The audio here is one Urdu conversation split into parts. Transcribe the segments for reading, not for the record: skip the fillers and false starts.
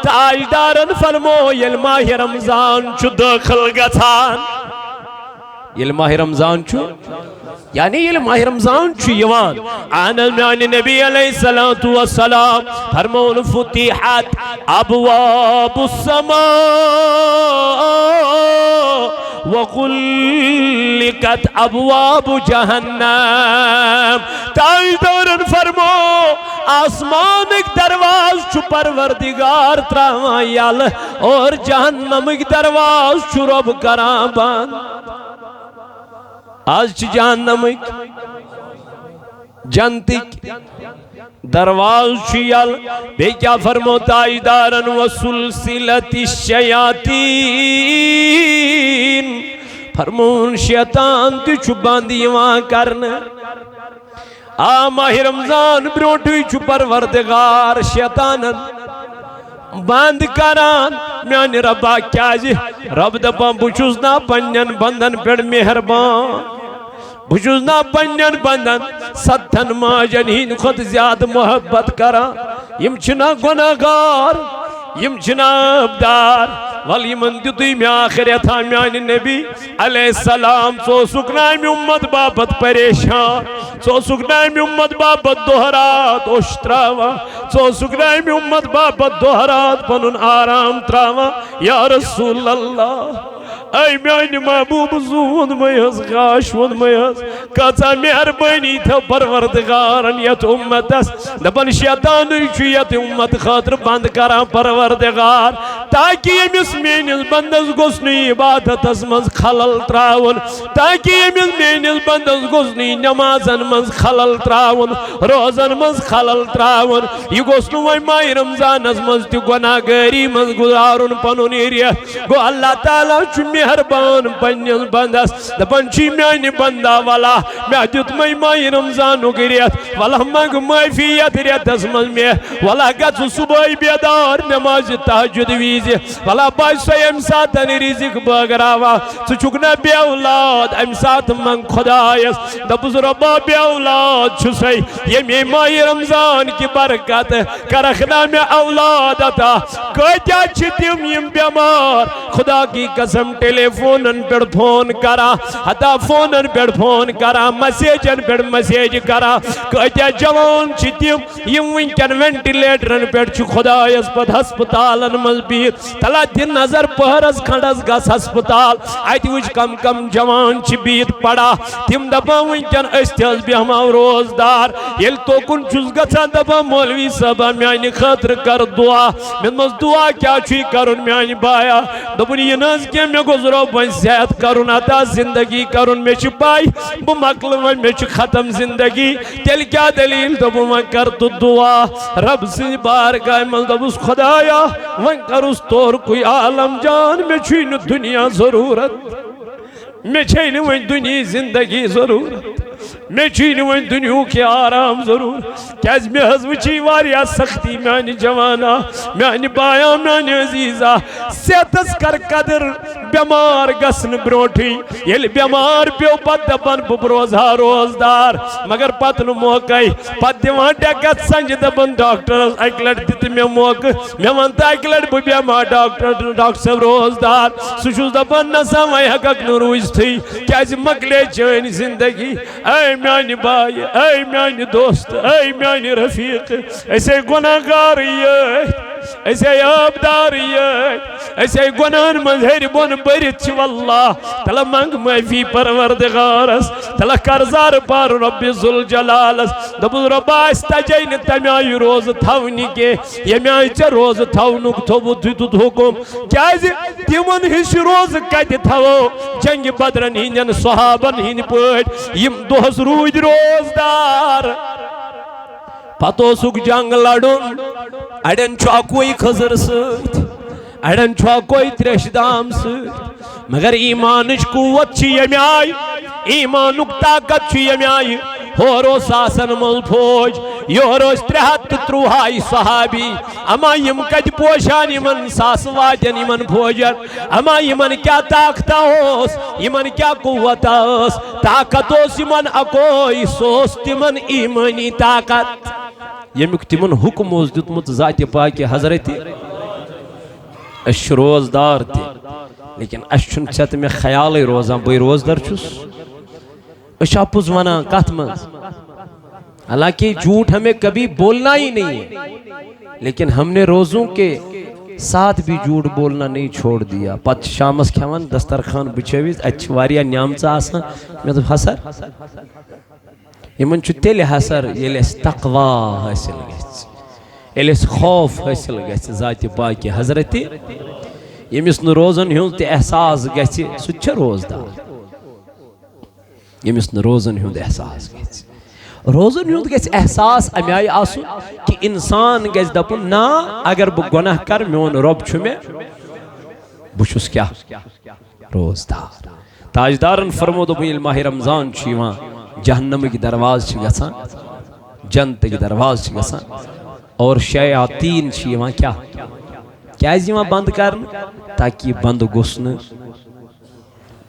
تاجدارن فرمو یل ماہ رمضان چو داخل گژھان یل ماہ رمضان چو یعنی یل ماہ رمضان چو یوان آنن میانی نبی علیہ السلام فرمون فتحت ابواب السماء وغلقت ابواب جہنم تاجدارن فرمو آسمان ایک دروازہ چو پروردگار تراوان یال اور جہنم ایک دروازہ چو رب کران بند آج چی جہنم ایک جنتک درواز چیال بے کیا فرمو تاجدارن وسلسلت الشیاطین فرمون شیطان تی چو باندی وہاں کرنا ماہ رمضان بروٹوی چو پروردگار شیطانن بند کران میانی ربا کیا جی رب دپا بچوزنا پنجن بندن پیڑ مہربان بچوزنا پنجن بندن ستھن ماجن ہین خود زیاد محبت کران یم چنا گناہگار یم چنا ابدار ولی من دیتوی میں آخریت ہاں میانی نبی علیہ السلام سو سکنائی میں امت بابت پریشان سو سکنائی میں امت بابت دہرات اشتراوا سو سکنائی میں امت بابت دہرات پنن آرام تراوا یا رسول اللہ اے میانی محبوب زون میز غاشون میز کتا مہربانی تھا پروردگارن یت امت اس دبن شیطان چیت امت خاطر بند کران پروردگار تاکہ یمس مینس بندس گسنی عبادت اس منز خلل تراون تاکہ یمس مینس بندس گسنی نمازن منز خلل تراون روزن منز خلل تراون یہ گسنو وی ماہ رمضان اس منز تی گناہ گری منز گزارن پنن ایریت گو اللہ تعالیٰ چو مہربان پنیل بندس دپن چی میانی بندہ والا میں دیت ماہ رمضان گریت والا مانگ معافیت ریتس من میں والا گت صبح بیدار نماز تہجد ویزی والا باش ام ساتن رزق بگراوا تو چکنا بے اولاد ام سات من خدایس دپس ربا بے اولاد چھسے یہ ماہ رمضان کی برکت کرخنا میں اولاد عطا کتیا چھتیم یم بیمار خدا کی قسم ٹیلی فونن پر فون کرا حتا فونن پر فون کرا مسیجن پر مسیج کرا کتیا جوان چھتیم یم ونکن وینٹیلیٹرن پر چھ خدایس پت ہسپتالن مزبیت تلا دن نظر پہرس کھنڈس گس ہسپتال آئیتی وچ کم کم جوان چھ بیت پڑا تم دپا ونکن استیاز بیہما روزدار یل تو کن چوز گسا دپا مولوی صاحبہ میانی خاطر کر دعا من مز دعا کیا چھوئی کرن میانی بایا دپن یہ ناز کیا میں گزرو بن صحت کرن عطا زندگی کرن میں چھ پائی بو مقلم میں چھ ختم زندگی تیل کیا دلیل دپو من کر تو دعا رب سے بارگاہ من دپس خدایا ون کرس طور کوئی عالم جان میں چھین دنیا ضرورت میں چھین ون دنیا زندگی ضرورت میں چھین ون دنیا کی آرام ضرور کیز میں حضوچی واریا سختی میانی جوانا میانی بایا میانی عزیزہ سیتس کر قدر بیمار گسن بروٹی یل بیمار پیو پت دپن ببروزہ روزدار مگر پت نو موقعی پت دیوان ڈیکت سنج دپن ڈاکٹر اکلٹ دیتی میں موقع میں وانتا اکلٹ بیمار ڈاکٹر صاحب روزدار سوچوز دپن نسا وی حقق نروز تھی کیز مکلے چین زندگی اے میانی بائی اے میانی دوست اے میانی رفیق ایسے گناہگار یہ ایسے عابدار یہ ایسے گناہن منظر بون برت چھ واللہ تلا منگ معافی پروردگارس تلا کرزار پار رب ذوالجلالس دبو ربا استجین تمیائی روز تھونی کے یمیائی چا روز تھونک تھو دیتو حکم کیازی تیمن ہش روز کت تھو جنگ بدرن ہین صحابن ہین پوٹ یم دوہس روید روزدار پتو سک جنگ لڑن اڑن چاکوئی خزر سیت اڑن چاکوئی تریشدام سیت مگر ایمانش قوت چی یمیائی ایمانک طاقت چی یمیائی ہورو ساسن مل فوج یورو استرہت تروہائی صحابی اما یم کج پوشان یمن ساس واجن یمن فوجن اما یمن کیا طاقت ہوس یمن کیا قوت ہوس طاقت ہوس یمن اکوئی سوس تمن ایمانی طاقت یمیک تمن حکم اوس دیتمت ذات پاک حضرت اش روزدار تھی لیکن اش چھن چھت میں خیال روزان بھئی روزدار چھس اش اپوز ونا کات منز حالانکہ جھوٹ ہمیں کبھی بولنا ہی نہیں ہے لیکن ہم نے روزوں کے ساتھ بھی جھوٹ بولنا نہیں چھوڑ دیا پت شامس کھیوان دسترخوان بچھویز اچھ واریہ نیامچہ آسان میں تو حسر یمن چھو تیلے حسر یلی اس تقوی حاصل گیس یلی اس خوف حاصل گیس ذات پاکی حضرتی یمس نو روزن ہوں تے احساس گیس سچ روزدار یمس نو روزن ہوں احساس گیس روزن ہوں گیس احساس امی آئی آسو کہ انسان گیس دپن نا اگر بہ گناہ کر میون رب چھو میں بچھس کیا روزدار تاجدارن فرمو دو بیل ماہ رمضان چھیوان جہنم کی درواز چھ گسان جنت کی درواز چھ گسان اور شیاطین چھیوان کیا ایزیوان بند کرن تاکہ بند گسن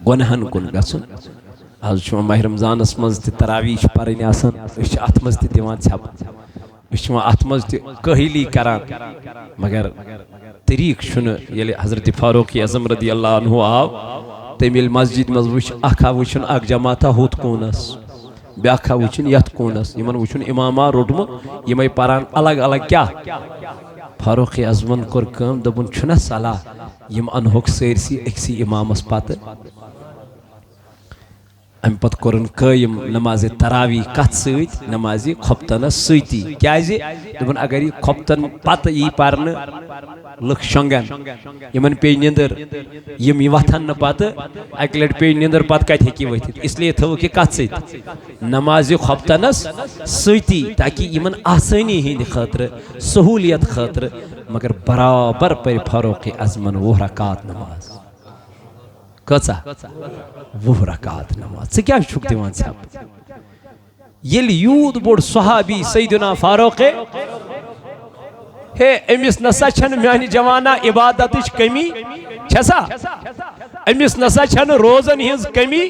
گناہن کن گسن آج چھوان ماہ رمضان اسمز تی تراویش پرین آسان اس اتمز تی دیوان چھپ اس چھوان اتمز تی کہیلی کران مگر طریق شن یلی حضرت فاروق اعظم رضی اللہ عنہ آو تیمیل مسجد مز وچ اکھا وچن اک جماعتا ہوت کونس بیاکھا وچن یت کونس یمن وچن اماما روٹم یمائی پاران الگ الگ کیا فاروق اعظمن کر کم دبن چھنا صلاح یم انہوک سیرسی اکسی امام اس پات ام پت کرن قائم نماز تراوی کت سیت نماز خبتن سیتی کیازی دبن اگر یہ خبتن پت یہ پارن لکھ شنگن یمن پی نیندر یم یہ وطن پت اک لٹ پی نیندر پت کت ہیکی وتھت اس لیے تھو کہ کت سیت نماز خبتنس سیتی تاکہ یمن آسانی ہند خاطر سہولیت خاطر مگر برابر پر فاروق اعظمن وہ رکعت نماز کچا وہ رکعت نماز سے کیا چھک دیوان صاحب یل یود بوڑ صحابی سیدنا فاروق ہے امیس نسا چھن میانی جوانا عبادتش کمی چھسا امیس نسا چھن روزن ہز کمی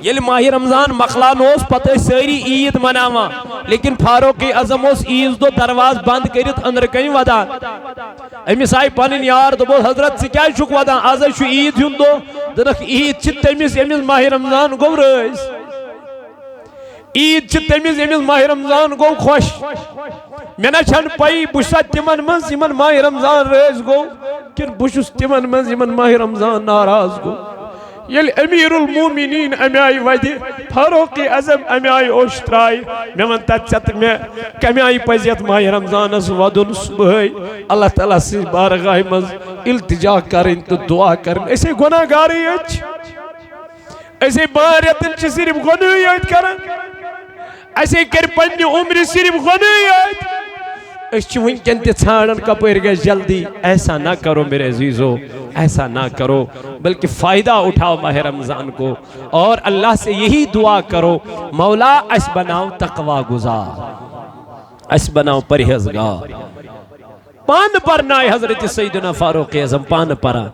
یل ماہ رمضان مقلان ہوس پتہ ساری عید مناوا لیکن فاروق اعظم اس عید دو دروازہ بند کرت اندر کہیں ودان امیس آئی پانین یار دو بول حضرت سے کیا چھک ودان آزا شو عید ہن دو دنک عید چھت امیس ماہ رمضان گو رئیس عید چھت امیس ماہ رمضان گو خوش میں نا چھن پائی بشتا تیمن منز یمن ماہ رمضان رئیس گو کن بشس تیمن منز یمن ماہ رمضان ناراض گو یل امیر المومنین امی آئی ودی فاروق اعظم امی آئی اوشترائی میں من تچت میں کمی آئی پزیت ماہ رمضان اس ودن صبحی اللہ تعالیٰ سے بارگاہ مز التجا کریں تو دعا کریں ایسے گناہ گاری اچھ ایسے باریتن چی صرف گناہیت کریں ایسے کر پنی عمر صرف گناہیت اس چی ونکن تی ژھانڈن کپر گئے جلدی ایسا نہ کرو میرے عزیزو ایسا نہ کرو بلکہ فائدہ اٹھاؤ ماہ رمضان کو اور اللہ سے یہی دعا کرو مولا اس بناؤ تقوی گزار اس بناؤ پرہیزگار پان پرنا ہے حضرت سیدنا فاروق اعظم پان پرا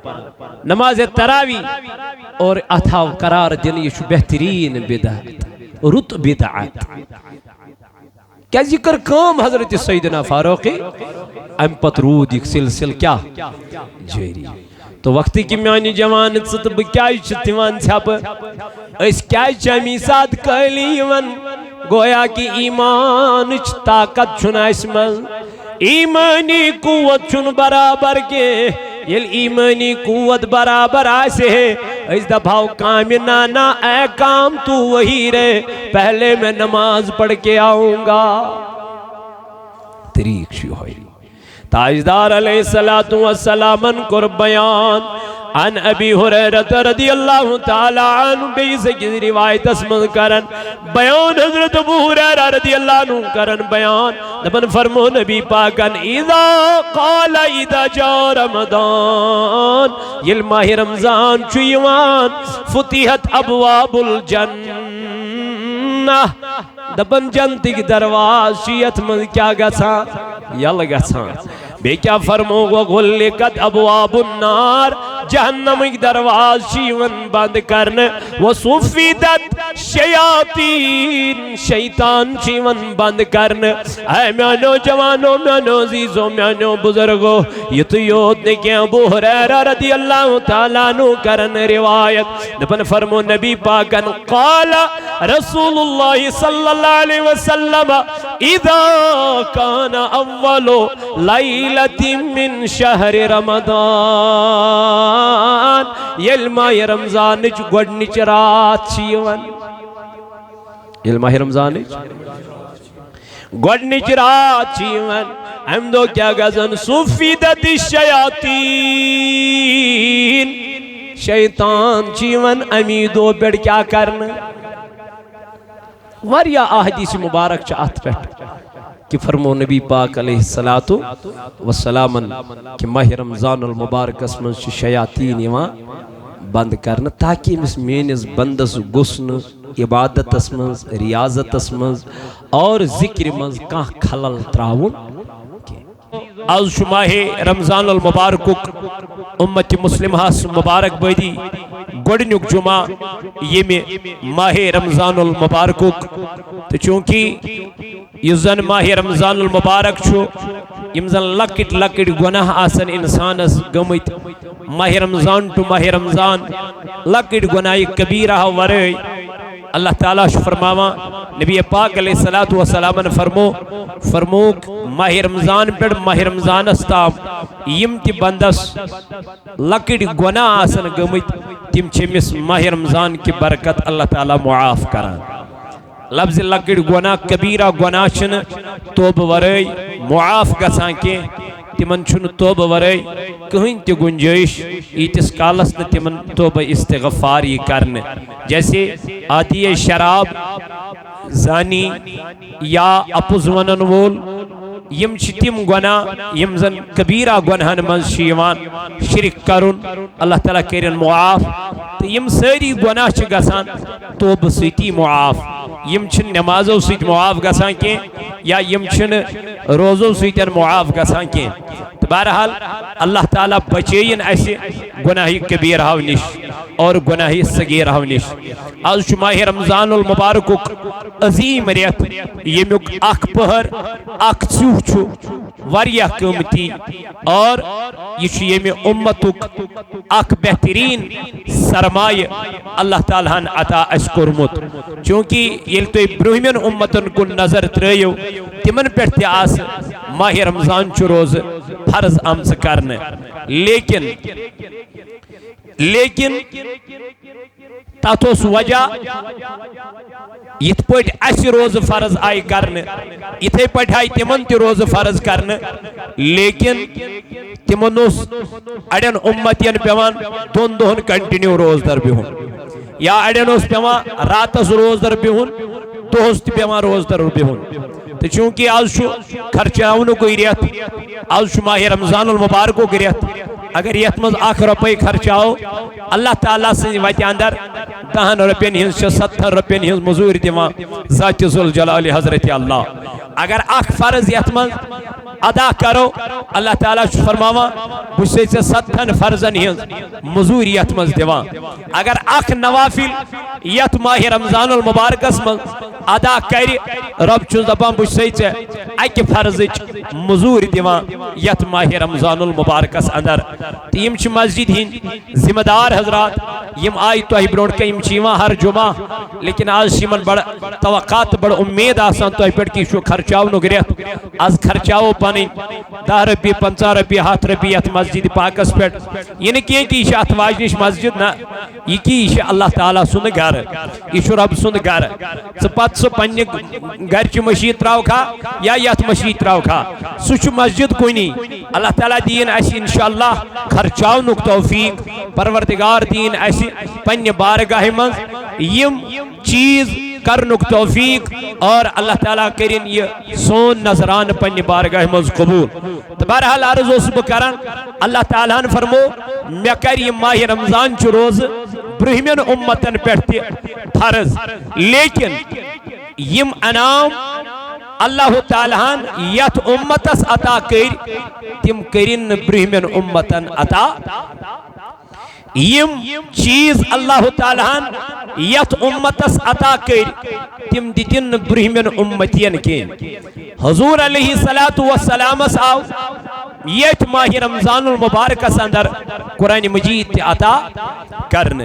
نماز تراوی اور اتھاو قرار دن یہ بہترین بدعت رت بدعت کیا ذکر کام حضرت سیدنا فاروقی ام پت رود ایک سلسل کیا جیری تو وقتی کی میانی جوان ستب کیا چھتیوان چھپ اس کیا چمی ساتھ کہلی ون گویا کی ایمان طاقت چھنا اس من ایمانی قوت چھن برابر کے یل ایمانی قوت برابر آسے ہے اس دفعہ کام نانا اے کام تو وہی رہے پہلے میں نماز پڑھ کے آؤں گا طریق شو ہوئی تاجدار علیہ السلام کر بیان عن ابی حریرت رضی اللہ تعالی عنہ بیسے کی روایت اسمد کرن بیان حضرت ابو حریرہ رضی اللہ عنہ کرن بیان دبن فرمو نبی پاکن اذا جا رمضان یل ماہ رمضان چویوان فتحت ابواب الجنہ دبن جنتی کی درواز شیعت من کیا گسان یل گسان بے کیا فرمو غلقت ابواب النار جہنم درواز شیون بند کرن وصفیدت شیاطین شیطان شیون بند کرن اے میانو جوانو میانو عزیزو میانو بزرگو یہ تو یود نے کہ ابو حریرہ رضی اللہ تعالیٰ عنہ کرن روایت دپن فرمو نبی پاکن قال رسول اللہ صلی اللہ علیہ وسلم اذا کان اول لیلت من شہر رمضان یل ماہ رمضان گوڑنچ رات شیون یل ماہ رمضان گوڑنچ رات شیون ہم دو کیا گزن صفیدت الشیاطین شیطان شیون امیدو بیڑ کیا کرنا وریا احادیث مبارک چاہت پیٹ کہ فرمو نبی پاک علیہ السلام کہ ماہ رمضان المبارک اسمن شیاطین یوان بند کرنا تاکہ اس مینس بندس گسن عبادت اسمنز ریاضت اسمنز اور ذکر منز کان خلل تراؤن آز شماہ رمضان المبارک امت مسلمہ مبارک بدی گوڑنیک جمعہ یہ ماہ رمضان المبارک تو چونکہ یہ زن ماہ رمضان المبارک چھو یم زن لکٹ لکٹ گناہ آسن انسان اس گمت ماہ رمضان تو ماہ رمضان لکٹ گناہ کبیرہ ورئی اللہ تعالیٰ فرماوا نبی پاک علیہ السلام فرموک ماہ رمضان پر ماہ رمضان استام یم تی بندس لکڑ گناہ آسن گمت تم چمس ماہ رمضان کی برکت اللہ تعالیٰ معاف کران لفظ لکڑ گناہ کبیرہ گناہ چن توب ورئی معاف گسان کے تمن چھن توب ورئی کہیں تی گنجائش ایتس کالس نے تمن توب استغفاری کرنے جیسے آدھی شراب زانی یا اپوز ونن وول یم تم گناہ یم زن کبیرہ گناہن من شیوان شرک کرن اللہ تعالیٰ کرن معاف تو یم ساری گناہ چھ گسان توب سیتی معاف یم چھن نمازو سیت معاف گسان کے یا یم چھن روزو سیتن معاف گسان کے تو بہرحال اللہ تعالیٰ بچین ایسے گناہی کبیرہ نش اور گناہی صغیرہ نش آج شماہ رمضان المبارک عظیم ریت یمیک اک پہر اک چوہ چھو وریہ قیمتی اور یہ یمی امتک اک بہترین سرمایہ اللہ تعالیٰ عطا اس کرمت چونکہ یہ تو برہمین امتن کو نظر ترائیو تمن پیٹھتے آس ماہ رمضان چو روز فرض آمز کرنے لیکن تاتوس وجہ یت پوٹ اس روز فرض آئی کرنے اتھے پوٹ آئی تمن تی روز فرض کرنے لیکن تمن اس اڑین امتین پیوان دون دون کنٹینیو روز در بیہن یا اڑین اس پیوان راتس روز در بیہن دوست پیوان روز در بیہن تو چونکہ آج شو خرچاؤنو کوئی ریت آج شو ماہ رمضان المبارکو کی ریت اگر یتمز آخر روپے خرچاؤ اللہ تعالیٰ سے ویتی اندر 10 روپین ہنس 70 روپین ہنس مزور دیوان ذات ذوالجلال حضرت اللہ اگر آخ فرض یتمز ادا کرو اللہ تعالیٰ فرماوا بچے سے 70 فرضن ہنس مزور یتمز دیوان اگر آخ نوافل یت ماہ رمضان المبارک اسمز ادا کری رب چوز دپان بچے سے اکی فرض مزور دیوان یت ماہ رمضان المبارک اس اندر تیم چھ مسجد ہن ذمہ دار حضرات یم آئی تو ہی برونڈ کا یم چیوان ہر جمعہ لیکن آج شیمن بڑا توقعات بڑا امید آسان تو ہی پیٹ کی شو خرچاؤ نو گریت از خرچاؤ پانی 10 روپی 50 روپی 7 روپی ات مسجد پاکس پیٹ یہ نہیں کیا کہ یہ اتواج نش مسجد نا یہ کی یہ اللہ تعالیٰ سن گھر یہ شو رب سن گھر سپت سو پنی گھر چی مشید تراؤ کھا یا یت مشید تراؤ کھا سوچ مسجد کوئی نہیں اللہ تعالیٰ دین ایسی انشاءاللہ خرچاؤ نک توفیق پروردگار دین ایسی پنی بارگاہ منز یم چیز کرنک توفیق اور اللہ تعالیٰ کرین یہ سون نظران پنی بارگاہ منز قبول تو بہرحال عرض اس بکران اللہ تعالیٰ نے فرمو میں کر یہ ماہ رمضان چو روز برہمین امتن پیٹھتے فرض لیکن یم انام اللہ تعالیٰ یت امتس عطا کر تم کرین برہمین امتن عطا یم چیز اللہ تعالیٰ یت امتس عطا کر تم دتن برہمن امتین کین حضور علیہ السلام آو یت ماہ رمضان المبارکس اندر قرآن مجید تی عطا کرن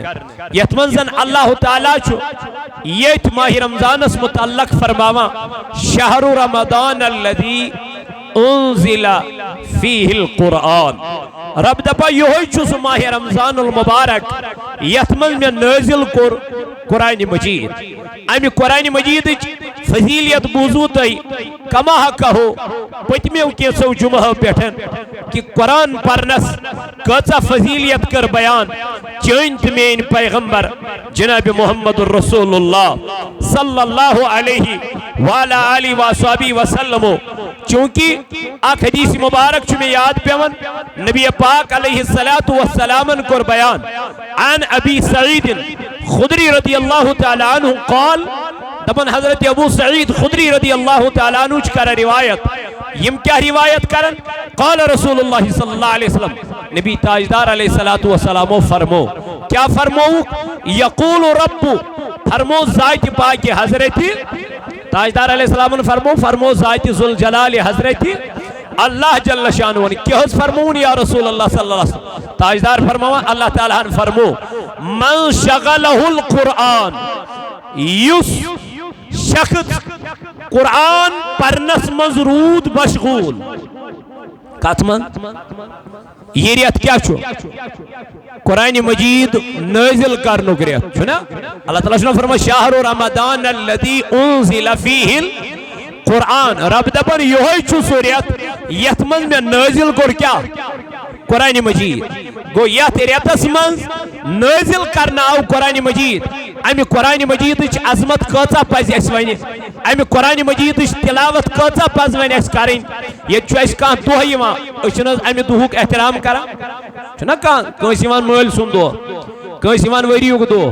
یت منزن اللہ تعالیٰ یت ماہ رمضانس متعلق فرماوا شہر رمضان الذی انزل فیہ القرآن رب دپا یہ چھ سہ ماہ رمضان المبارک یت من میں نازل کور قرآن مجید امہ قرآن مجید فضیلیت بوزو تھی کما کہو پتمیو کینسو جمعہ پیٹھن کہ قرآن پرنس کچا فضیلیت کر بیان چینت مین پیغمبر جناب محمد الرسول اللہ صلی اللہ علیہ وآلہ آلہ وصحبہ وسلم چونکہ اک حدیث مبارک چھ میں یاد پیون نبی پاک علیہ السلام کر بیان عن ابی سعید خدری رضی اللہ تعالی عنہ قال دبن حضرت ابو سعید خدری رضی اللہ تعالی عنہ چکر روایت یم کیا روایت کرن قال رسول اللہ صلی اللہ علیہ وسلم نبی تاجدار علیہ السلام فرمو کیا فرمو یقول رب فرمو ذات پاک حضرت تاجدار علیہ السلام فرمو ذات ذوالجلال حضرت اللہ جل شانہ کیا فرمون یا رسول اللہ صلی اللہ علیہ وسلم تاجدار فرمو اللہ تعالیٰ فرمو من شغلہ القرآن یس شخص قرآن پرنس مزرود مشغول کتمن یہ ریت کیا چھو قرآن مجید نازل کرنو ریت چھو نا اللہ تعالیٰ فرما شہر رمضان الذی انزل فیہ قرآن رب دبر یہ چھو سوریت یت من میں نازل کر کیا قرآن مجید گو یت ریتس من نازل کرنا آو قرآن مجید امی قرآن مجید عظمت کچا پز اس ونی امی قرآن مجید تلاوت کچا پز ون اس کریں یہ چھو اس کان دو یوان اچھنز امی دوہک احترام کرا چھنا کان کنس یوان مول سن دو کنس یوان وریوک دو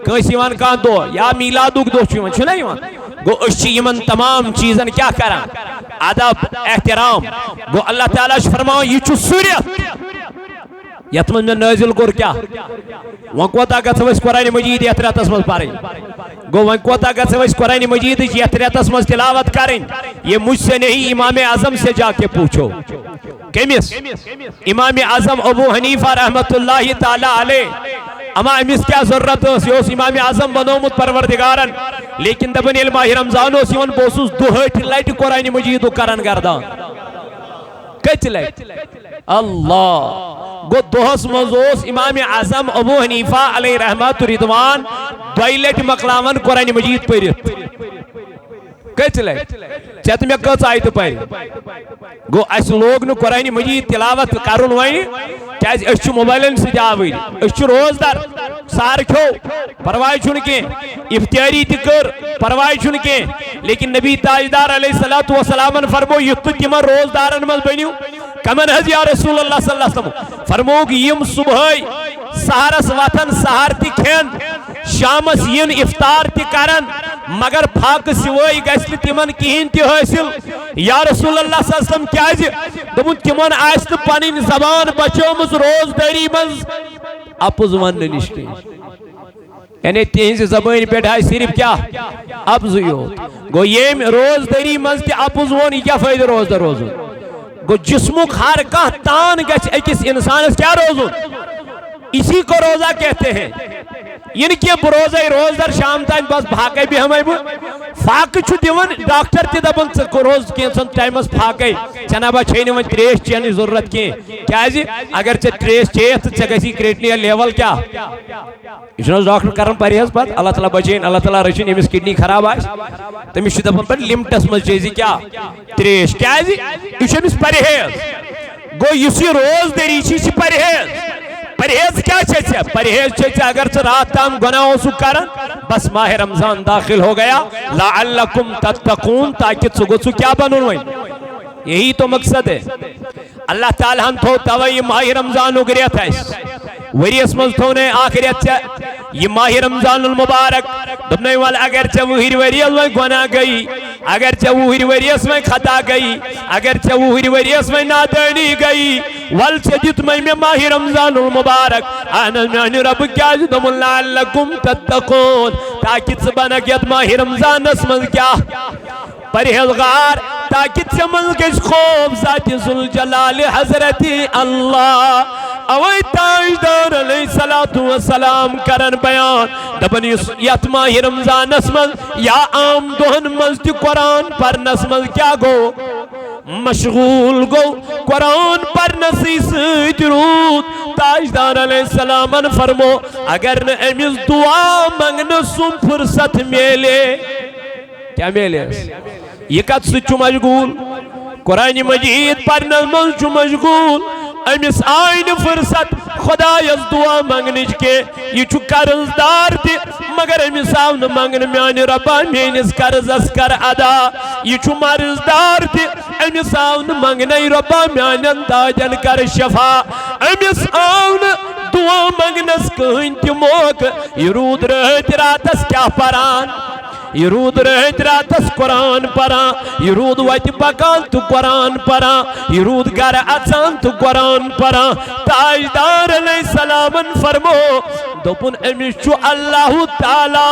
کنس یوان کان دو یا میلادوک دو چھو چھنا یوان گو اچھی یمن تمام چیزن کیا کرا ادب احترام گو اللہ تعالیٰ فرماؤ یہ چھو سوریت یتمن میں نازل کر کیا ون کوتا گژھو اس قرآن مجید یتھ ریتس مز پریں گو ون کوتا گژھو اس قرآن مجید یتھ ریتس مز تلاوت کریں یہ مجھ سے نہیں امام اعظم سے جا کے پوچھو کیمس امام اعظم ابو حنیفہ رحمت اللہ تعالی علیہ اما امس کیا ضرورت اس امام اعظم بنومت پروردگارن لیکن دبن علم رمضان یون بوسوس دہٹ لٹ قرآن مجید کرن گردان کچ لٹ اللہ گو دوہس مزوس امام اعظم ابو حنیفہ علیہ رحمت رضوان دوئی لٹ مقلاون قرآن مجید پڑھت کچ لٹ چت میں کچ آیت پڑھ گو اس لوگ نو قرآن مجید تلاوت کرن وی کیاز اس موبائلن سے آوری اس روز دار سار کھو پروائی چھن کے افطاری تکر پروائی چھن کے لیکن نبی تاجدار علیہ السلام فرمو یت تمن روز دارن مز بنیو کمن حض یا رسول اللہ صلی اللہ علیہ وسلم فرموگ یم صبح سہرس وطن سہر تی کھین شامس ین افطار تی کرن مگر پھاک سوائی گھس تمن کہین تی حاصل یا رسول اللہ صلی اللہ علیہ وسلم کیا دبن تمن آست پنن زبان بچومز روز داری مز اپز ون نشتے یعنی تہذ زبان پہ آئی صرف کیا ابز گو یم روز داری مز تی اپز ون یہ کیا فائدہ روز در روزن گو جسمک ہر کا تان گھس اکس انسان کیا روزن اسی کو روزہ کہتے ہیں ان کے بروزہ روز در شام تین بس بھاگے بھی ہمیں فاق چھو دیون ڈاکٹر تی دبن روز کینسن ٹائمس پھاگے چنابا چھینی ون تریش چینی ضرورت کی کیا جی اگر چھ تریش چیت تو چگسی کریٹنی لیول کیا اس ڈاکٹر کرن پریز بات اللہ تعالیٰ بچین اللہ تعالیٰ رچین امس کڈنی خراب آئیس تم اس دبن پر لمٹس مز چیزی کیا تریش کیا جی اس امس پریز گو یسی روز دری چیزی پریز پرہیز کیا چھے پرہیز چھے اگر چھے رات تام گناہ ہو سکرن بس ماہ رمضان داخل ہو گیا لعلکم تتقون تاکہ سگو کیا بنوئیں یہی تو مقصد ہے اللہ تعالیٰ ہم تو توائی ماہ رمضان اگریت ہے وری اسمز تونے آخریت چھے یہ ماہ رمضان المبارک دبنے والا اگر چھے وہیر وری میں گناہ گئی اگر چھے وہیر وری میں خطا گئی اگر چھے وہیر وری میں نادانی گئی ول سے دیت میں ماہ رمضان المبارک انا میانی رب کیا دم لعلکم تتقون تاکہ ثبنک یت ماہ رمضان اسمن کیا پرہیزگار تاکہ ثمن گش خوف ذات ذوالجلال حضرت اللہ اوی تاجدار علیہ السلام کرن بیان دبن یت ماہ رمضان اسمن یا عام دہن مزد قرآن پرنس مز کیا گو مشغول گو قرآن پرنسی سیت رود تاجدار علیہ السلام فرمو اگر نہ امیز دعا منگن سن فرصت میلے کیا میلے یہ کت سچو مشغول قرآن مجید پرنس مز چو مشغول امس آئین فرصت خدا یز دعا منگنج کے یہ چھو قرضدار تھی مگر امس آؤن منگن میانی ربا مینس قرض اس کر ادا یہ چھو مرضدار تھی امس آؤن منگن ربا میانن داجن کر شفا امس آؤن دعا منگنس کہیں تی موقع یہ رود رہت راتس کیا پران یہ رود رہت راتس قرآن پران یہ رود ویت پکان تو قرآن پران یہ رود گر اچان تو قرآن پران تاجدار علیہ السلام فرمو دوپن امیش چو اللہ تعالی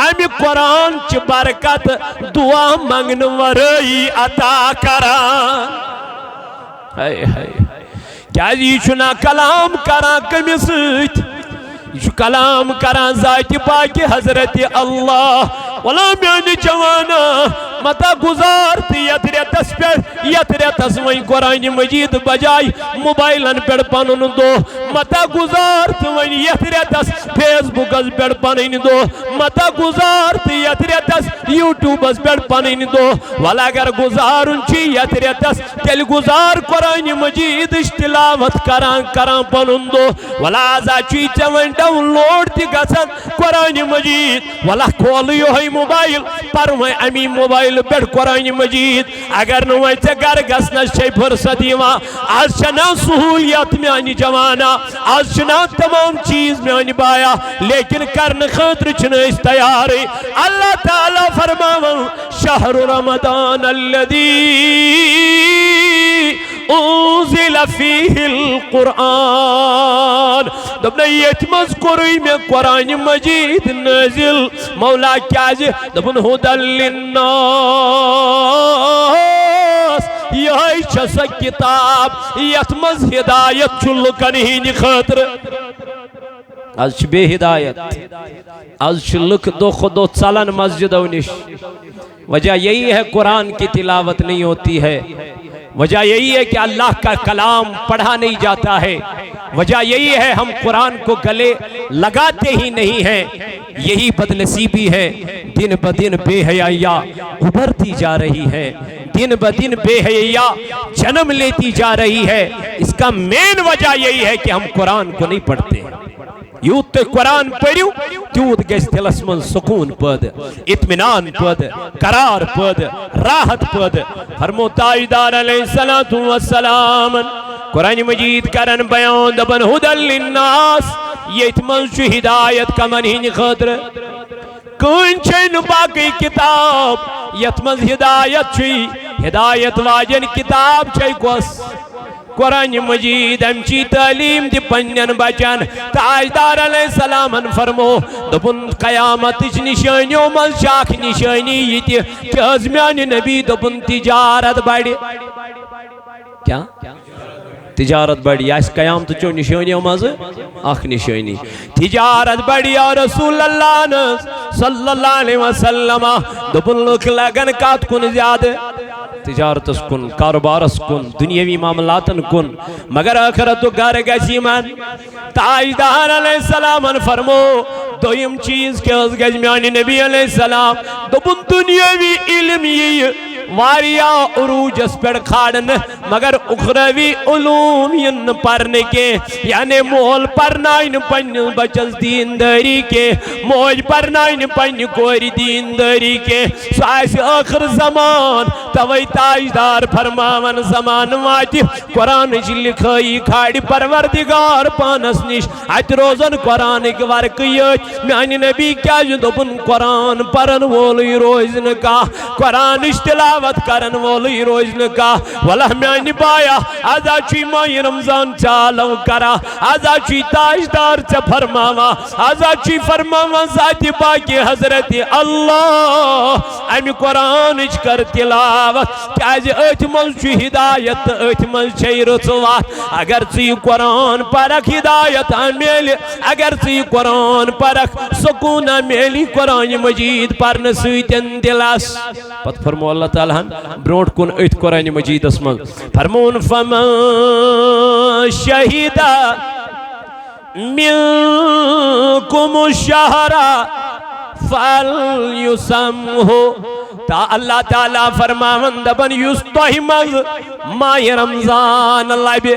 امی قرآن چی برکت دعا منگن ورائی عطا کران کیا یہ چنا کلام کران کمی سیت یہ کلام کران ذات پاک حضرت اللہ ولا میانی جوانا متا گزارتی یت ریتس پر یت ریتس وین قرآن مجید بجائی موبائلن پر پنن دو متا گزارت وین یت ریتس فیس بکس پر پنن دو متا گزارتی یت ریتس یوٹیوبس پر پنن دو والا اگر گزارن چی یت ریتس تیل گزار قرآن مجید تلاوت کران پنن دو والا آزا چی چون ڈاؤن لوڈ تی گسن قرآن مجید والا کھولی ہوئی موبائل پر میں امی موبائل پر قرآن مجید اگر نوائے تے گر گسنا شئی فرصت دیوان آج چنا سہولیت میں آنی جوانا آج چنا تمام چیز میں آنی بایا لیکن کرن خطر چنا اس تیاری اللہ تعالیٰ فرماؤں شہر رمضان الذی انزل فیہ القرآن دبنا یہ مذکری میں قرآن مجید نازل مولا کیا جی دبن ہدل للناس یہ چھسا کتاب یتمز ہدایت چلکن ہی نخطر آج بے ہدایت آج چلک دو خودو چلن مسجد و نش وجہ یہی ہے قرآن کی تلاوت نہیں ہوتی ہے وجہ یہی ہے کہ اللہ کا کلام پڑھا نہیں جاتا ہے وجہ یہی ہے ہم قرآن کو گلے لگاتے ہی نہیں ہیں یہی بدنصیبی ہے دن بدن بے حیاء ابھرتی جا رہی ہے دن بدن بے حیاء جنم لیتی جا رہی ہے اس کا مین وجہ یہی ہے کہ ہم قرآن کو نہیں پڑھتے یوت تو قرآن پڑھیو تیوت گیس دلس من سکون پد اطمینان پد قرار پد راحت پد فرمو تاجدار علیہ السلام قرآن مجید کرن بیان دبن ہدل للناس یہ اتمن چو ہدایت کمن ہی خطر کون چھن باقی کتاب یتمن ہدایت چوی ہدایت واجن کتاب چھئی کوس قرآن مجید امچی تعلیم دی پنین بچن تاجدار علیہ السلام فرمو دبن قیامت نشانیوں من شاک نشانی یہ تھی کہ ازمیان نبی دبن تجارت بڑی کیا؟ تجارت بڑی اس قیامت چو نشانیوں من آخ نشانی تجارت بڑی یا رسول اللہ صلی اللہ علیہ وسلم دبن لوگ لگن کات کن زیادہ تجارت اس کن کاروبار اس کن دنیاوی معاملاتن کن مگر آخرت تو گھر گیسی من تاجدار علیہ السلام فرمو دویم چیز کے اس گجمیانی نبی علیہ السلام دبن دنیاوی علم یہ واریا عروج اس پر کھاڑن مگر اخروی علوم ین پرنے کے یعنی مول پرنائن پن بچس دینداری کے موج پرنائن پن کوری دینداری کے سائس آخر زمان توئی تاجدار فرماون زمان واتی قرآن چی لکھائی کھاڑی پروردگار پانس نش ات روزن قرآن کی ورقیت میانی نبی کیا جو دبن قرآن پرن وولی روزن کا قرآن تلاوت کرن وولی روزن کا واللہ میانی بایا آزا چی مائی رمضان چالو کرا آزا چی تاجدار چا فرماوا آزا چی فرماوا ذاتی باقی حضرت اللہ امی قرآن کر تلاوت کیازِ ات مز چھ ہدایت ات مز چھ رسوات اگر ژٕ قرآن پرکھ ہدایت میلی اگر ژٕ قرآن پرکھ سکون میلی قرآن مجید پرن سۭتۍ دلس پتہ فرمو اللہ تعالیٰ ہن برونٹ کن ات قرآن مجید من فرمون فمن شہید منکم الشہر فَلْيُسَمْهُ تا اللہ تعالیٰ فرماون دبن یستحمل ماہ رمضان لبی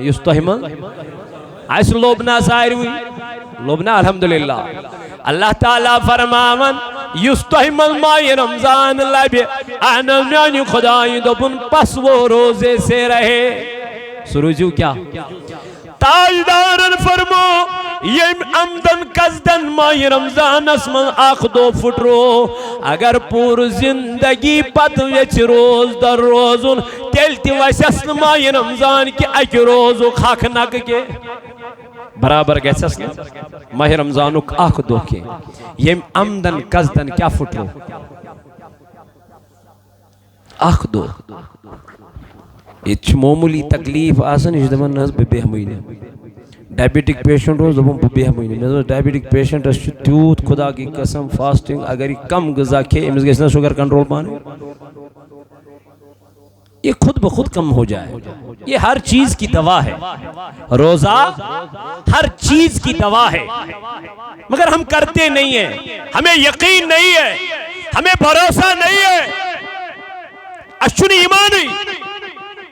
یستحمل ایس لوبنا سائروی لوبنا الحمدللہ اللہ تعالیٰ فرماون یستحمل ماہ رمضان لبی انا میانی خدای دبن پس وہ روزے سے رہے سروجو کیا تاجدارن فرمو یم عمدن قصدن ماہ رمضان اسمن آخ دو پھٹرو اگر پور زندگی پت ویچ روز در روزن تیل تی ویسن ماہ رمضان کی اکی روزو خاک نک کے برابر گیسن ماہ رمضانک آخ دو کے یم عمدن قصدن کیا پھٹرو آخ دو یہ معمولی تکلیف آسن یہ دپان نہ بے ہمیں ڈائبٹک پیشنٹ روز دپان بے ہمیں میں ڈائبٹک پیشنٹ اس تیوت خدا کی قسم فاسٹنگ اگر یہ کم غذا کھے امس گژھِ نہ شوگر کنٹرول پانے یہ خود بخود کم ہو جائے یہ ہر چیز کی دوا ہے روزہ ہر چیز کی دوا ہے مگر ہم کرتے نہیں ہیں ہمیں یقین نہیں ہے ہمیں بھروسہ نہیں ہے اشنی ایمانی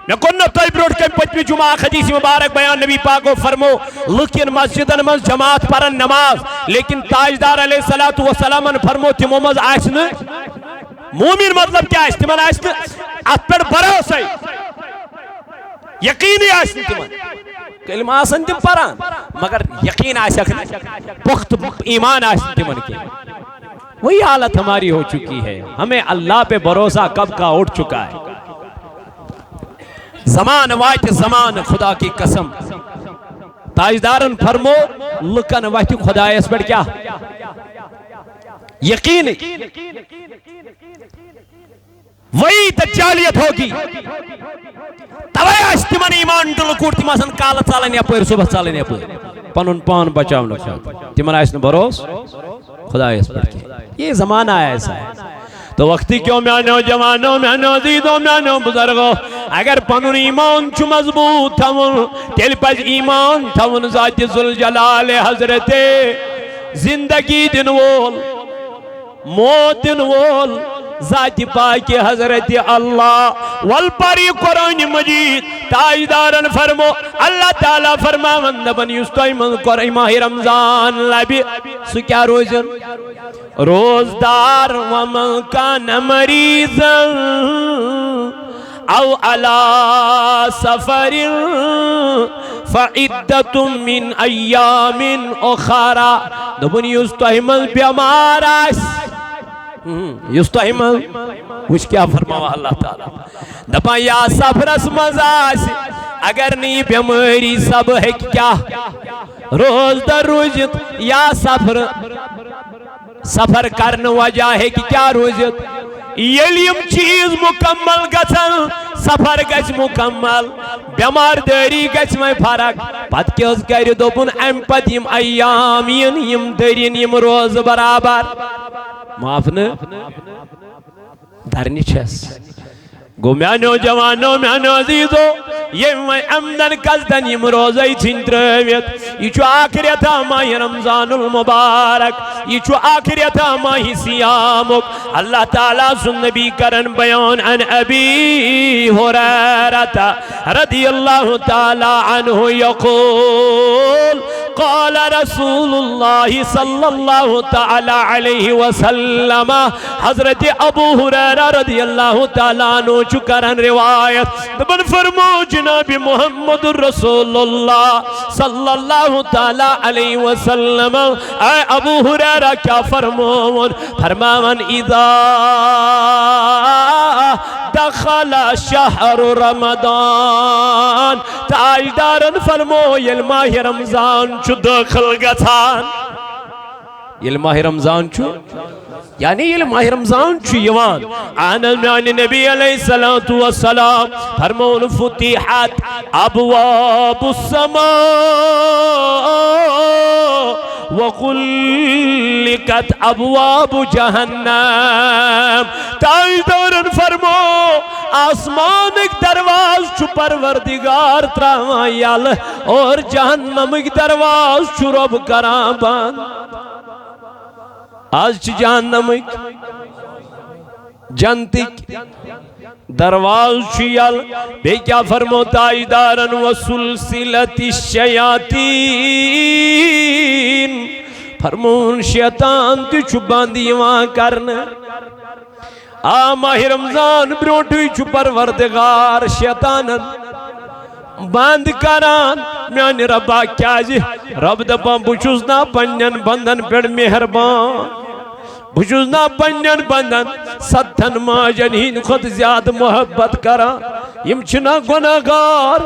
میں کنو توی بروٹ کے پچمی جمعہ حدیث مبارک بیان نبی پاک و فرمو لکن مسجدن مز جماعت پرن نماز لیکن تاجدار علیہ السلام فرمو تمو مز آسن مومن مطلب کیا ہے تمن آسن ات پر بھروسہ یقینی آسن تمن کلمہ آسن تم پران مگر یقین آسن پخت ایمان آسن تمن کی وہی حالت ہماری ہو چکی ہے ہمیں اللہ پہ بھروسہ کب کا اٹھ چکا ہے زمان وائت زمان خدا کی قسم تاجدارن فرمو لکن وائت خدا اس پر کیا یقین وہی دجالیت ہوگی توئی آس تمن ایمان ڈلکوٹ تم آسن کالت سالن یپر صبح سالن یپر پنن پان بچاؤ نہ تمن آس بھروس خدا اس پر کیا یہ زمانہ ایسا ہے تو وقتی کیوں میانو جوانو میانو زیدو میانو بزرگو اگر پنن ایمان چو مضبوط تھون تیل پس ایمان تھون ذات ذوالجلال حضرت زندگی دن وول موت دن وول ذات پاک حضرت اللہ والپری قرآن مجید تاجدارن فرمو اللہ تعالیٰ فرماون دبن یستیمن قرآن ماہ رمضان لبی سو کیا روزن روزدار ومن کان مریضا او علی سفر فعدت من ایام اخرى دبن یستیمن بیمار آس یستحمل وچ کیا فرماوا اللہ تعالیٰ دپا یا سفرس مزاس اگر نہیں بیماری سب ہے کیا روز در روزت یا سفر کرنے وجہ ہے کہ کیا روزت یلیم چیز مکمل گژھن سفر گژھِ مکمل بیمار داری گژھِ میں فرق پتہ کیاز کرِ دوپن ام پتہ یم ایام یم درین یم روز برابر معاف نہ درنی چھس گو میانو جوانو میانو عزیزو یم عمدن قصدن یم روزی چھن ترویت یہ چھو آخریتا ماہ رمضان المبارک یہ چھو آخریتا ماہ سیامک اللہ تعالیٰ سن نبی کرن بیان عن ابی حریرت رضی اللہ تعالیٰ عنہ یقول قال رسول اللہ صلی اللہ تعالی علیہ وسلم حضرت ابو ہریرہ رضی اللہ تعالیٰ عنہ چکرن روایت دبن فرمو جناب محمد رسول اللہ صلی اللہ تعالی علیہ وسلم اے ابو ہریرہ کیا فرمون فرماون اذا دخل شہر رمضان تاجدارن فرمو یل ماہ رمضان چو داخل گھان یل ماہ رمضان چو یعنی یل ماہ رمضان چو یوان آنن میانی نبی علیہ السلام فرمون فتحت ابواب السماء وغلقت ابواب جہنم تاجدارن فرمو آسمان ایک دروازہ چو پروردگار تراوان یال اور جہنم ایک دروازہ چو رب کران بند آج چی جہنم ایک جنتک درواز چیال بے کیا فرمو تاجدارن وسلسلت الشیاطین فرمون شیطان تی چھو باندی وہاں کرنا ماہ رمضان بروٹوی چھو پروردگار شیطانن باند کران میانی ربا کیا جی رب دپا بچوزنا پنجن بندن پیڑ مہربان بچوزنا پنجن بندن ستھن ماجن ہین خود زیاد محبت کران یم چھنا گناہگار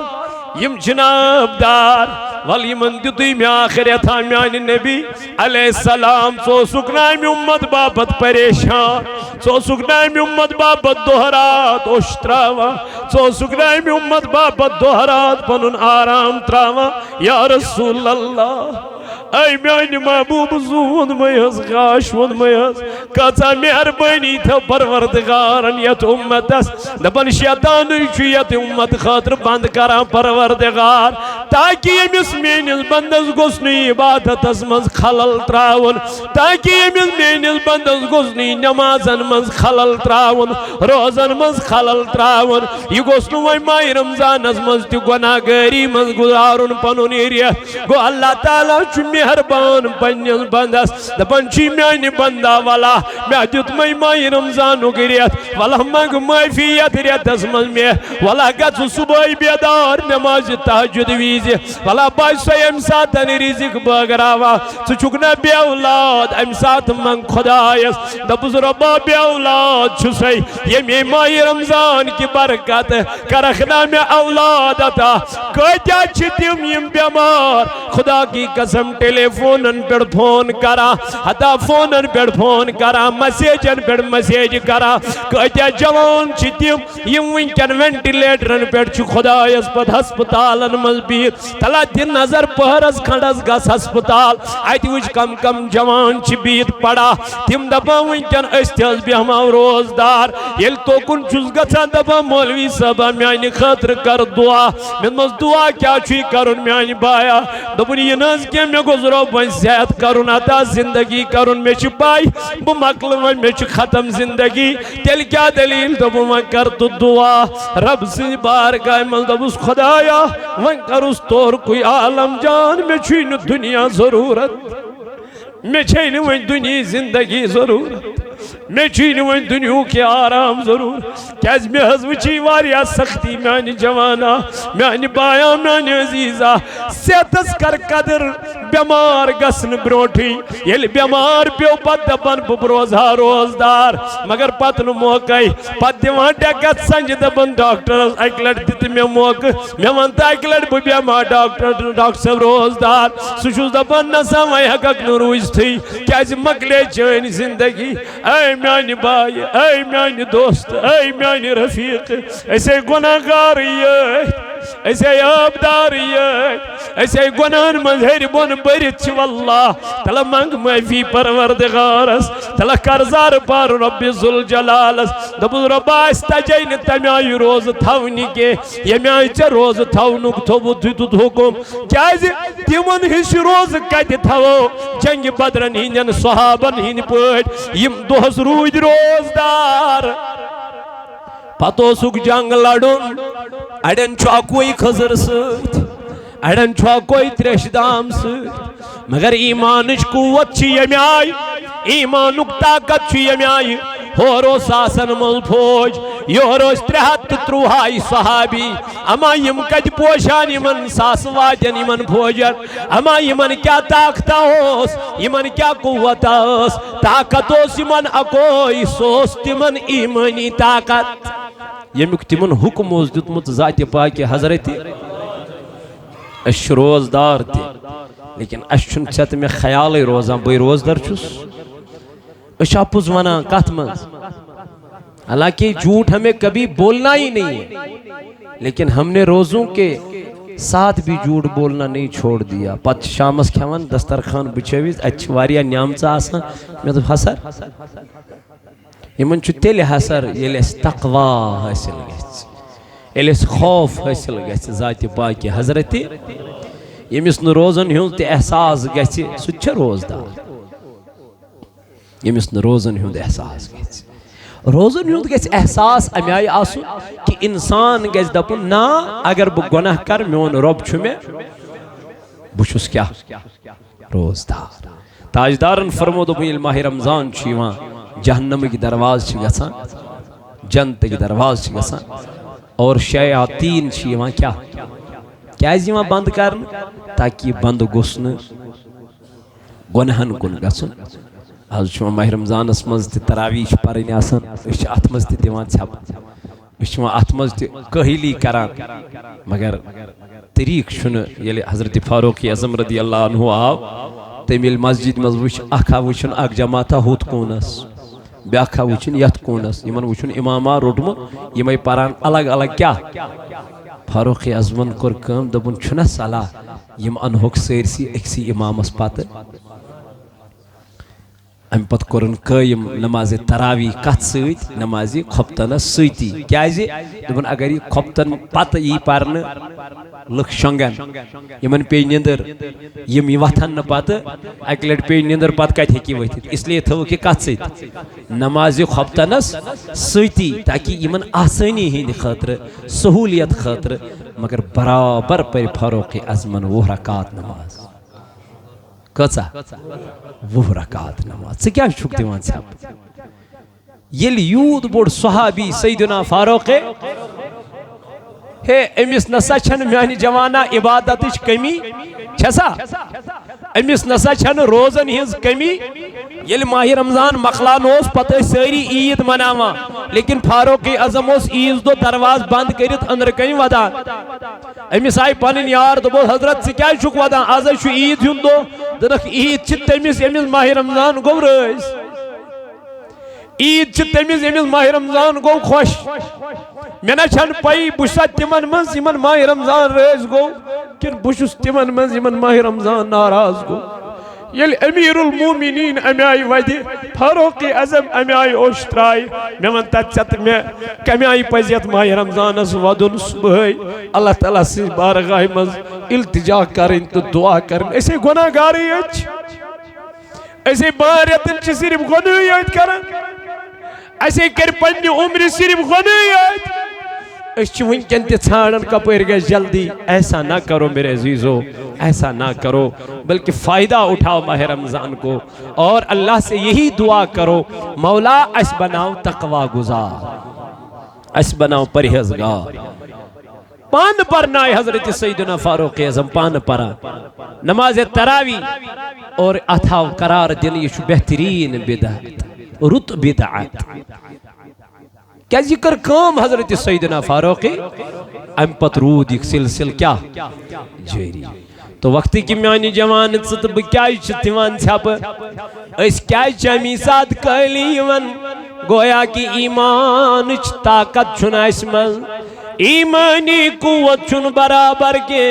یم چھنا ابدار ولی من دیتوی میں آخریت میانی نبی علیہ السلام سو سکنائی میں امت بابت پریشان سو سکنائی میں امت بابت دہرات اشتراوا سو سکنائی میں امت بابت دہرات پنن آرام تراوا یا رسول اللہ اے میانی محبوب زون میز غاشون میز کتا مہربانی تھا پروردگارن یت امت اس دبن شیطان چیت امت خاطر بند کران پروردگار تاکہ یمس مینس بندس گسنی عبادت اس منز خلل تراون تاکہ یمس مینس بندس گسنی نمازن منز خلل تراون روزن منز خلل تراون یہ گسنو وی ماہ رمضان اس منز تی گناہ گری منز گزارن پنن ایریت گو اللہ تعالیٰ چو مہربان پنیز بندس دپن چی میانی بندہ والا میں دیت میں ماہ رمضانو گریت والا منگ معافیت ریتس من میں والا گت صبح بیدار نماز تحجد ویزی والا بائیسو امساتن رزق بگراوا چکنا بی اولاد امسات من خدایس دپس ربا بی اولاد چھسی یہ ماہ رمضان کی برکت کرخنا میں اولاد آتا کتیا چھتیم یم بیمار خدا کی قسم ٹیلی فونن پر فون کرا حتا فونن پر فون کرا مسیجن پر مسیج کرا کتیا جوان چھتیم یم ونکن وینٹیلیٹرن پر چھ خدایس پت ہسپتالن مزبیت تلا دن نظر پہرس کھنڈس گس ہسپتال آئیتی وچ کم کم جوان چھ بیت پڑا تم دپا ونکن استیاز بیہما روزدار یل تو کن چوز گسا دپا مولوی صاحبہ میانی خاطر کر دعا من مز دعا کیا چھوئی کرن میانی بایا دپن یہ ناز کیا میں گزرو بن صحت کرن عطا زندگی کرن میں چھ پائی بو مقل میں چھ ختم زندگی تیل کیا دلیل دپو من کر تو دعا رب سے بارگاہ من دپس خدایا من کر اس طور کوئی عالم جان میں چھوئی دنیا ضرورت میں چھوئی ون دنیا زندگی ضرورت میں چھوئی ون دنیا کے آرام ضرور کیاز میں حضوچی واریا سختی میانی جوانا میانی بایا میانی عزیزہ سیتس کر قدر بیمار گسن بروٹی یل بیمار پیو پت دپن ببروزہ روزدار مگر پت نو موقعی پت دیوان ڈیکت سنج دپن ڈاکٹر اکلٹ دیتی میں موقع میں وانتا اکلٹ بیمار ڈاکٹر صاحب روزدار سوچوز دپن نسا وی حقق نروز تھی کیاز مکلے چین زندگی اے میانی بائی اے میانی دوست اے میانی رفیق ایسے گناہگار یہ ایسے عابدار یہ ایسے گناہن مظہر بن برت چھ واللہ تلا منگ معافی پروردگارس تلا کرزار پر رب ذوالجلالس دبو ربا استجین تمیائی روز تھونی کے یمیائی چا روز تھونک تھو دیتت حکم کیازی تیمن ہش روز کت تھو جنگ بدرن ہین صحابن ہین پوٹ یم دوہس روید روزدار پتو سک جنگ لڑن اڑن چاکوئی خزر سیت اڑن چھو کوئی تریش دام سۭتۍ مگر ایمانٕچ قوت چھ ییٚمہِ آیہِ ایمانُک طاقت چھ ییٚمہِ آیہِ ہور اوس ساسن منٛز فوج یور ٲسۍ 313 صحابی اما یم کتہِ پوشان یمن ساسہٕ وادٮ۪ن یمن فوجن اما یمن کیٛاہ طاقتا اوس یمن کیٛاہ قوتا ٲس طاقت اوس یمن اکوے سُہ اوس تمن ایمٲنی طاقت ییٚمیُک تمن حکم اوس دیُتمُت ذاتِ پاکہِ حضرت أسۍ چھِ روزدار تہِ لیکن اَسہِ چھُنہٕ ژےٚ تہٕ مےٚ خیالٕے روزان بٕے روزدر چھُس أسۍ چھِ اپُز ونان کتھ منٛز حالانکہ جھوٹ ہمیں کبھی بولنا ہی نہیں ہے لیکن ہم نے روزوں کے ساتھ بھی جھوٹ بولنا نہیں چھوڑ دیا پت شامس کھیوان دسترخوان بچھٲوِتھ اتہِ چھِ واریاہ نعمژٕ آسان مےٚ دوٚپ حسر یمن چھُ تیٚلہِ حسر ییٚلہِ اَسہِ تقوا حٲصِل گژھِ ییٚلہِ اَسہِ خوف حٲصِل گژھِ ذاتِ پاکہِ حضرت ییٚمِس نہٕ روزن ہُنٛد تہِ احساس گژھِ سُہ تہِ چھُ روزدار ییٚمِس نہٕ روزن ہُنٛد احساس گژھِ روزن ہُنٛد گژھِ احساس امہِ آیہِ آسُن کہِ انسان گژھِ دپُن نا اگر بہٕ گۄناہ کر میون رۄب چھُ مےٚ بہٕ چھُس کیٛاہ روزدار تاجدارن فرمو دوٚپُن ییٚلہِ ماہِ رمضان چھُ یِوان جہنمٕکۍ درواز چھِ گژھان جنتٕکۍ درواز چھِ گژھان اور شیاطیٖن چھِ یِوان کیٛازِ یِوان بنٛد کرنہٕ تاکہِ یہِ بنٛد گوٚژھ نہٕ گۄنہن کُن گژھُن آز چھُ ماہِ رمضانس منٛز تہِ تراویح چھِ پرٕنۍ آسان أسۍ چھِ اتھ منٛز تہِ دِوان ژھٮ۪پہٕ أسۍ چھِ اتھ منٛز تہِ کٲہلی کران مگر طریٖقہٕ چھُنہٕ ییٚلہِ حضرت فاروق اعظم رضی اللہ عنہ آو تٔمۍ ییٚلہِ مسجد منٛز وٕچھ اکھ آو وٕچھُن اکھ جماعتھا ہُتھ کوٗنس بیٛاکھ آو وٕچھُن یتھ کوٗنس یِمن وٕچھُن اماما روٚٹمُت یِمے پران الگ الگ کیٛاہ فاروق اعظمن کوٚر کٲم دوٚپُن چھُنہ صلاح یِم انہوکھ سٲرسٕے أکسٕے امامس پتہٕ امہِ پتہٕ کوٚرُن قٲیِم نمازِ تراویح کتھ سۭتۍ نمازِ خۄفتنس سۭتی کیٛازِ دوٚپُن اگر یہِ خۄفتن پتہٕ یی پرنہٕ لُکھ شۄنٛگن یِمن پیٚیہِ نِندٕر یِم وۄتھن نہٕ پتہٕ اکہِ لٹہِ پیٚیہِ نِندٕر پتہٕ کتہِ ہیٚکہِ یہِ ؤتھِتھ اسلیے تھٲوٕکھ یہِ کتھ سۭتۍ نمازِ خۄفتنس سۭتی تاکہِ یِمن آسٲنی ہٕنٛدِ خٲطرٕ سہوٗلیت خٲطرٕ مگر برابر پرِ فاروق اعظمن 20 رکات نماز کۭژاہ 20 رکات نماز ژٕ کیٛازِ چھُکھ دِوان ژھٮ۪پہٕ ییٚلہِ یوٗت بوٚڑ صحابی سیدنا فاروق ہے أمِس نسا چھنہٕ میانہِ جوانا عبادتٕچ کمی چھسا أمِس نسا چھنہٕ روزن ہٕنٛز کمی ییٚلہِ ماہِ رمضان مۄکلان اوس پتہٕ ٲسۍ سٲری عیٖد مناوان لیکن فاروق اعظم اوس عیٖذ دۄہ درواز بنٛد کٔرِتھ أنٛدرٕ کَنہِ ودان أمِس آیہِ پنٕنۍ یار دوٚپُس حضرت ژٕ کیٛازِ چھُکھ ودان آز چھُ عیٖد ہُنٛد دۄہ دوٚپُکھ عیٖد چھِ تٔمِس ییٚمِس ماہِ رمضان گوٚو رٲزۍ عیٖد چھِ تٔمِس ییٚمِس ماہِ رمضان گوٚو خۄش مےٚ نہ چھنہٕ پَیی بہٕ چھُسا تِمن منٛز یِمن ماہِ رمضان رٲزۍ گوٚو کِنہٕ بہٕ چھُس تِمن منٛز یِمن ماہِ رمضان ناراض گوٚو ییٚلہِ أمیٖر الموٗمِنیٖن اَمہِ آیہِ وَدِ فاروق اعظم اَمہِ آیہِ اوٚش ترٛایہِ مےٚ وَن تَتہِ ژےٚ تہٕ مےٚ کَمہِ آیہِ پَزِ یَتھ ماہِ رمضانس وَدُن صُبحٲے اللہ تعالیٰ سٕنٛزِ بارگاہہِ منٛز التجا کَرٕنۍ تہٕ دُعا کَرٕنۍ أسے گۄناہ گارٕے یٲتۍ چھِ أسے بہن رٮ۪تن چھِ صرف گۄنہٕے یٲتۍ کران اَسے کَرِ پنٛنہِ عمرِ صرف گۄنہٕے یٲتۍ أسۍ چھِ وٕنکٮ۪ن تہِ ژھانڈان کپٲرۍ گژھِ جلدی ایسا نہ کرو میرے عزیزو ایسا نہ کرو بلکہ فائدہ اٹھاؤ ماہ رمضان کو اور اللہ سے یہی دعا کرو مولا اس بناؤ تقوی گزار اس بناؤ پرہیزگار پان پرنائے حضرت سیدنا فاروق اعظم پان پرا نماز تراویح اور اتھاو قرار دن یہ چھو بہترین بدعت رت بدعت کیا ذکر کام حضرت سیدنا فاروق ام پت رود ایک سلسل کیا جاری تو وقتی کی میانی جوان ست بکیائی چھتیوان چھپ اس کیائی چمی ساتھ کہلی ون گویا کی ایمان چھ طاقت چھنا اسمل ایمانی قوت چھن برابر کے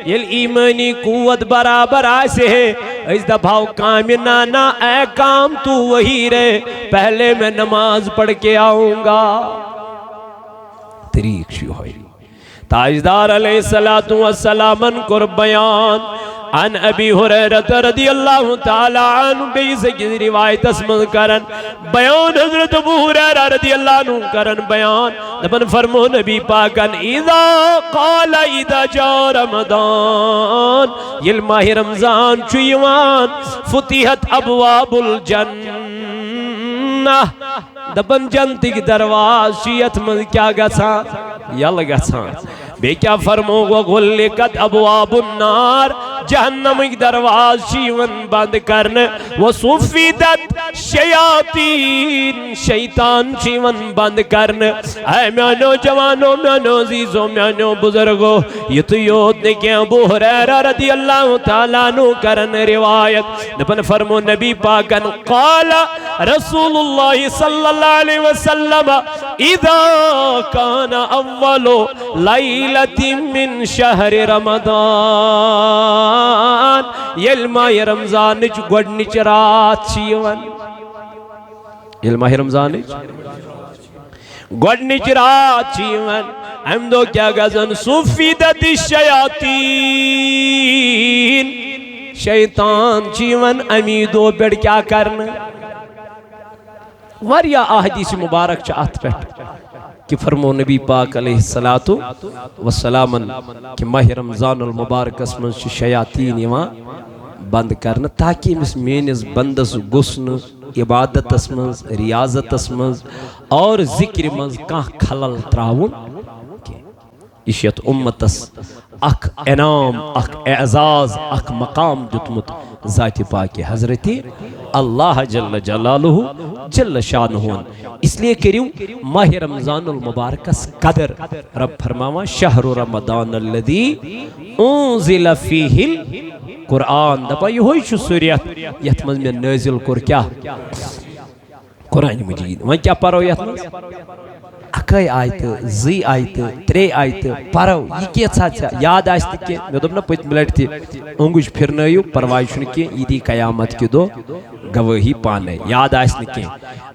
یل ایمانی قوت برابر آسے اس دفعہ کام نانا اے کام تو وہی رہے پہلے میں نماز پڑھ کے آؤں گا طریق شو ہوئی تاجدار علیہ السلام کر بیان عن ابی حریرہ رضی اللہ تعالی عنہ بیس کی روایت اسمد کرن بیان حضرت ابو حریرہ رضی اللہ عنہ کرن بیان دبن فرمو نبی پاکن اذا قال اذا جا رمضان یل ماہ رمضان چویوان فتحت ابواب الجنہ دبن جنتی کی درواز شیعت من کیا گسان یل گسان بے کیا فرمو وغلقت ابواب النار جہنم کی درواز شیون بند کرنے وصفیدت شیاطین شیطان شیون بند کرنے اے میانو جوانو میانو عزیزو میانو بزرگو یہ تو یود نے کیا ابو حریرہ رضی اللہ تعالیٰ عنہ کرن روایت نبن فرمو نبی پاکن قال رسول اللہ صلی اللہ علیہ وسلم اذا کان اولو لیلت من شہر رمضان یل ماہ رمضان گوڑنچ رات شیون یل ماہ رمضان گوڑنچ رات شیون ہم دو کیا گزن صفیدت الشیاطین شیطان شیون امیدو بیڑ کیا کرنا وریا احادیث مبارک چاہت پیٹ کہ فرمو نبی پاک علیہ السلام کہ ماہ رمضان المبارک اسمن شیاطین یوان بند کرنا تاکہ اس مینس بندس گسن عبادت اسمن ریاضت اسمن اور ذکر منز کان خلل تراؤن اشیت امتس اک انعام اک اعزاز اک مقام دتمت ذات پاک حضرت اللہ جل جلالہ جل شانہ اس لیے کریو ماہ رمضان المبارک قدر رب فرماوا شہر رمضان الذی انزل فیہ القرآن دپا یہ ہوئی چھو سوریت یتمز میں نازل کر کیا قرآن مجید وہاں کیا پڑھو یتمز اکائی آیت زی آیت ترے آیت پڑھو یہ کیا چھا یاد آئیستی کہ میں دوبنا پویت ملٹ تھی انگوش پھرنائیو پروائشن کی ایدی قیامت کی دو گواہی پانے یاد آئیستی کہ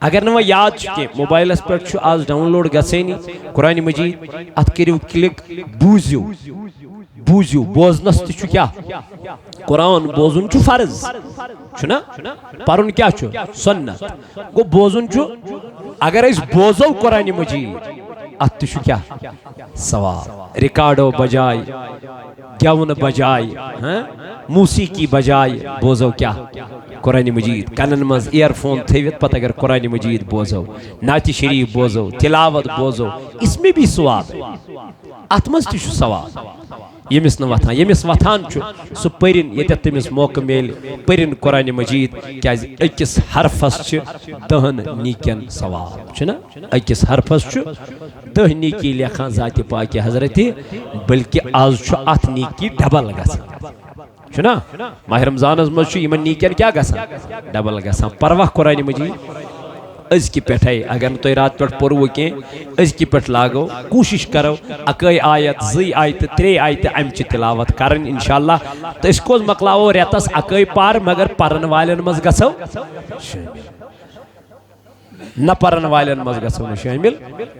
اگر نوہ یاد چکے موبائل اس پر چھو آج ڈاؤن لوڈ گسینی قرآن مجید ات کریو کلک بوزیو بوزنس چھو کیا قرآن بوزن چھو فرض چھنا پرون کیا چھو سنت گو بوزن چھو اگر اس بوزو قرآن مجید ات چھو کیا ثواب ریکارڈو بجائی گیون بجائی موسیقی بجائی بوزو کیا قرآن مجید کنن مز ایئر فون تھیویت پتہ اگر قرآن مجید بوزو نعت شریف بوزو تلاوت بوزو اس میں بھی ثواب اتمز تشو ثواب یمس نواتان یمس واتان چھو سو پرین یتت تمس موقع میل پرین قرآن مجید کیا اکس حرفس چھ دہن نیکین ثواب چھنا اکس حرفس چھ دہ نیکی لکھان ذات پاک حضرت بلکہ آز چھو ات نیکی ڈبل گسان چھنا ماہ رمضان از مز چھو یمن نیکین کیا گسان ڈبل گسان پرواہ قرآن مجید از کی پیٹھ ہے اگر تو رات پیٹھ پورو کیں از کی پیٹھ لاگو کوشش کرو اکائی آیت زی آیت ترے آیت امچ تلاوت کرن انشاءاللہ تو اس کو مقلاو ریتس اکائی پار مگر پرن والن مز گسو نہ پرن والن مز گسو شامل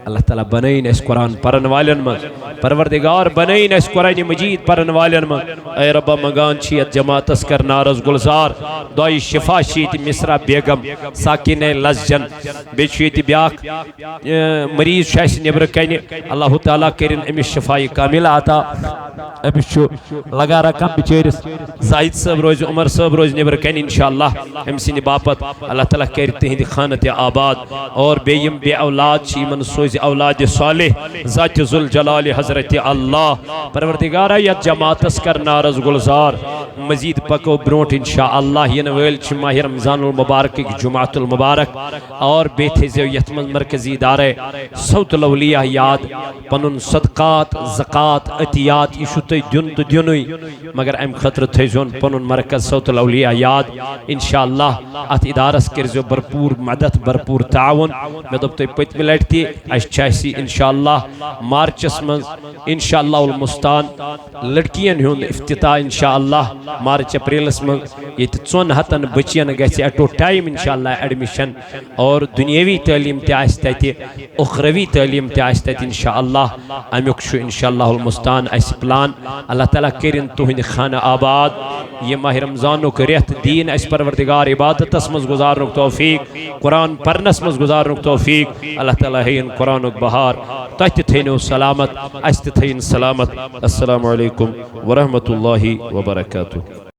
اللہ تعالیٰ بنائین اس قرآن پرن والن مز پروردگار بنائین اس قرآن مجید پرن والن مز اے رب مگان چیت جماعت اسکر نارز گلزار دعائی شفا شیت مصرہ بیگم ساکین لزجن بیچویت بیاک مریض شایس نبر کہنی اللہ تعالیٰ کرن امیش شفائی کامل آتا امیش چھو لگا رکھا بچیرس زاہد صاحب روز عمر صاحب روز نبر کہنی انشاءاللہ ہمسین باپت اللہ تعالیٰ کرتے ہیں خانت آباد اور بیم بے اولاد چیمن سوز اولاد صالح ذات ذوالجلال حضرت اللہ پروردگارہ یا جماعت اسکر نارز گلزار مزید پکو برونٹ انشاءاللہ یہ نویل چھ ماہ رمضان المبارک جمعۃ المبارک اور بیتھے زیو یتمن مرکزی دارے صوت الاولیاء یاد پنن صدقات زکاة عطیات ایشو تی دن تو دنوی مگر ام خطر تھیزون پنن مرکز صوت الاولیاء یاد انشاءاللہ ات ادارس کرزیو برپور مدد برپور تعاون میں دبتے پیت ملیٹ تھی اش چاہیسی انشاءاللہ مارچس من انشاءاللہ المستان لڑکین ہون افتتاح انشاءاللہ مارچ اپریلس من یہ تون ہتن بچین گیسی اٹو ٹائم انشاءاللہ ایڈمیشن اور دنیاوی تعلیم تیاستا تھی اخروی تعلیم تیاستا تھی انشاءاللہ امیکشو انشاءاللہ المستان ایسی پلان اللہ تعالیٰ کرن توہن خانہ آباد یہ ماہ رمضان کو ریت دین اس پروردگار عبادت اسمز گزارنک توفیق قرآن پرنس مز گزارنک توفیق اللہ تعالیٰ ہین قرآن بہار تہ تھینو سلامت اس تھین سلامت السلام علیکم ورحمۃ اللہ وبرکاتہ